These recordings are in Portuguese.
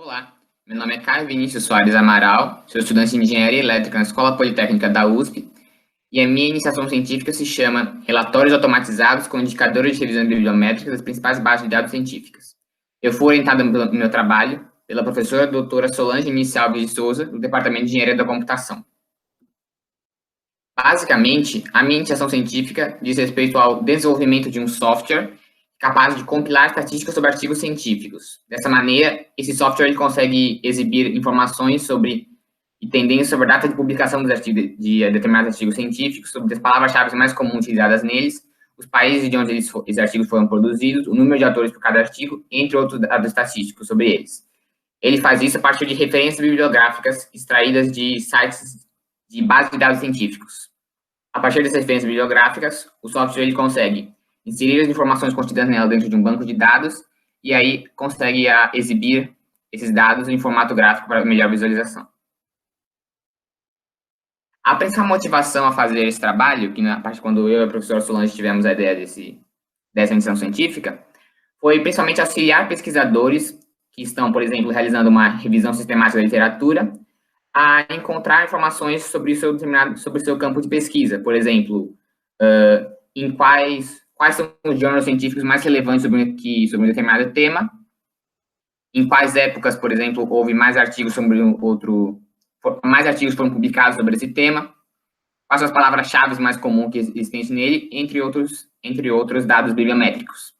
Olá, meu nome é Caio Vinícius Soares Amaral, sou estudante de Engenharia Elétrica na Escola Politécnica da USP e a minha iniciação científica se chama Relatórios Automatizados com Indicadores de Revisão Bibliométrica das Principais Bases de Dados Científicas. Eu fui orientado no meu trabalho pela professora doutora Solange Nice Alves de Souza, do Departamento de Engenharia da Computação. Basicamente, a minha iniciação científica diz respeito ao desenvolvimento de um software capaz de compilar estatísticas sobre artigos científicos. Dessa maneira, esse software ele consegue exibir informações sobre e tendências sobre a data de publicação de determinados artigos científicos, sobre as palavras-chave mais comuns utilizadas neles, os países de onde esses artigos foram produzidos, o número de autores por cada artigo, entre outros dados estatísticos sobre eles. Ele faz isso a partir de referências bibliográficas extraídas de sites de base de dados científicos. A partir dessas referências bibliográficas, o software ele consegue inserir as informações contidas nela dentro de um banco de dados e aí consegue exibir esses dados em formato gráfico para melhor visualização. A principal motivação a fazer esse trabalho, que na parte quando eu e a professora Solange tivemos a ideia dessa iniciação científica, foi principalmente auxiliar pesquisadores que estão, por exemplo, realizando uma revisão sistemática da literatura, a encontrar informações sobre o seu campo de pesquisa. Por exemplo, em quais são os jornais científicos mais relevantes sobre um determinado tema, em quais épocas, por exemplo, houve mais artigos mais artigos foram publicados sobre esse tema, quais são as palavras-chave mais comuns que existem nele, entre outros dados bibliométricos.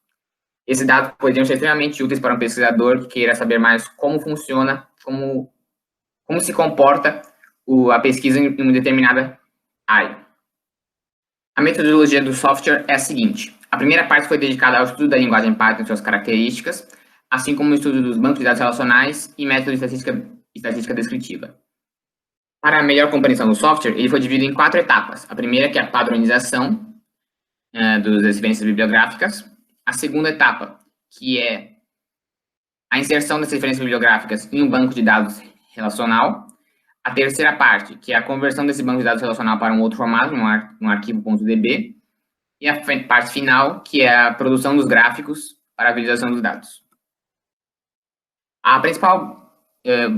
Esses dados poderiam ser extremamente úteis para um pesquisador que queira saber mais como funciona, como se comporta a pesquisa em uma determinada área. A metodologia do software é a seguinte. A primeira parte foi dedicada ao estudo da linguagem Python e suas características, assim como o estudo dos bancos de dados relacionais e métodos de estatística descritiva. Para a melhor compreensão do software, ele foi dividido em 4 etapas. A primeira, que é a padronização das referências bibliográficas. A segunda etapa, que é a inserção dessas referências bibliográficas em um banco de dados relacional. A terceira parte, que é a conversão desse banco de dados relacional para um outro formato, um arquivo .db. E a parte final, que é a produção dos gráficos para a visualização dos dados. A principal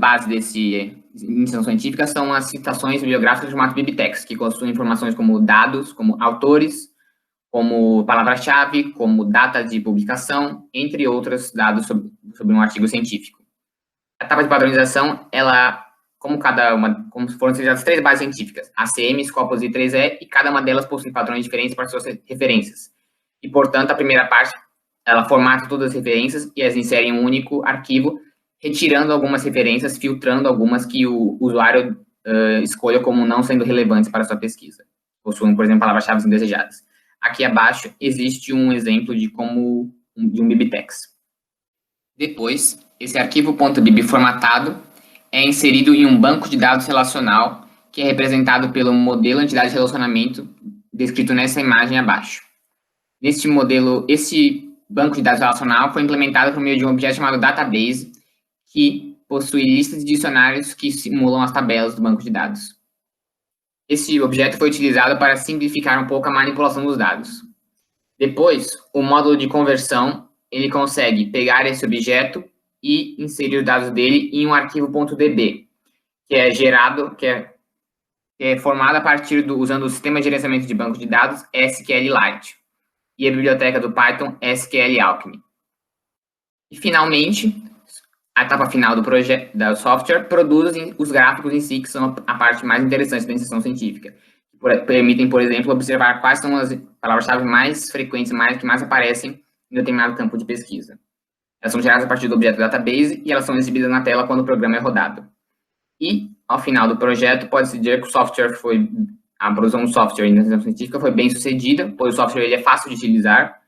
base desse iniciação científica são as citações bibliográficas de formato BibTeX, que possuem informações como dados, como autores, como palavra-chave, como data de publicação, entre outros dados sobre um artigo científico. A etapa de padronização, como foram utilizadas 3 bases científicas, ACM, Scopus e 3E, e cada uma delas possui padrões diferentes para suas referências. E, portanto, a primeira parte, ela formata todas as referências e as insere em um único arquivo, retirando algumas referências, filtrando algumas que o usuário escolha como não sendo relevantes para a sua pesquisa. Possuem, por exemplo, palavras-chave indesejadas. Aqui abaixo existe um exemplo de um BibTeX. Depois, esse arquivo .bib formatado é inserido em um banco de dados relacional, que é representado pelo modelo entidade de relacionamento descrito nessa imagem abaixo. Esse banco de dados relacional foi implementado por meio de um objeto chamado database, que possui listas de dicionários que simulam as tabelas do banco de dados. Esse objeto foi utilizado para simplificar um pouco a manipulação dos dados. Depois, o módulo de conversão, ele consegue pegar esse objeto e inserir os dados dele em um arquivo .db, que é formado a partir usando o sistema de gerenciamento de banco de dados SQLite e a biblioteca do Python SQLAlchemy. E, finalmente, a etapa final do software produz os gráficos em si, que são a parte mais interessante da iniciação científica. Permitem, por exemplo, observar quais são as palavras-chave mais frequentes, que mais aparecem em determinado campo de pesquisa. Elas são geradas a partir do objeto database e elas são exibidas na tela quando o programa é rodado. E, ao final do projeto, pode-se dizer que a produção do software em iniciação científica foi bem sucedida, pois o software ele é fácil de utilizar,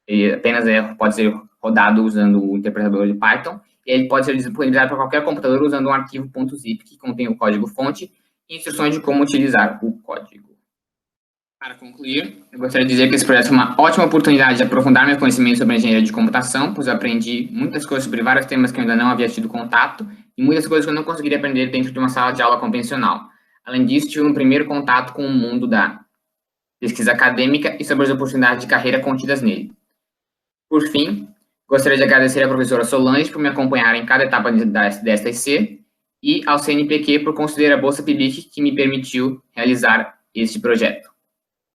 ele apenas pode ser rodado usando o interpretador de Python, e ele pode ser disponibilizado para qualquer computador usando um arquivo .zip que contém o código-fonte e instruções de como utilizar o código. Para concluir, eu gostaria de dizer que esse projeto é uma ótima oportunidade de aprofundar meu conhecimento sobre a engenharia de computação, pois eu aprendi muitas coisas sobre vários temas que eu ainda não havia tido contato e muitas coisas que eu não conseguiria aprender dentro de uma sala de aula convencional. Além disso, tive um primeiro contato com o mundo da pesquisa acadêmica e sobre as oportunidades de carreira contidas nele. Por fim, Gostaria de agradecer à professora Solange por me acompanhar em cada etapa desta IC e ao CNPq por conceder a Bolsa PIBIC que me permitiu realizar este projeto.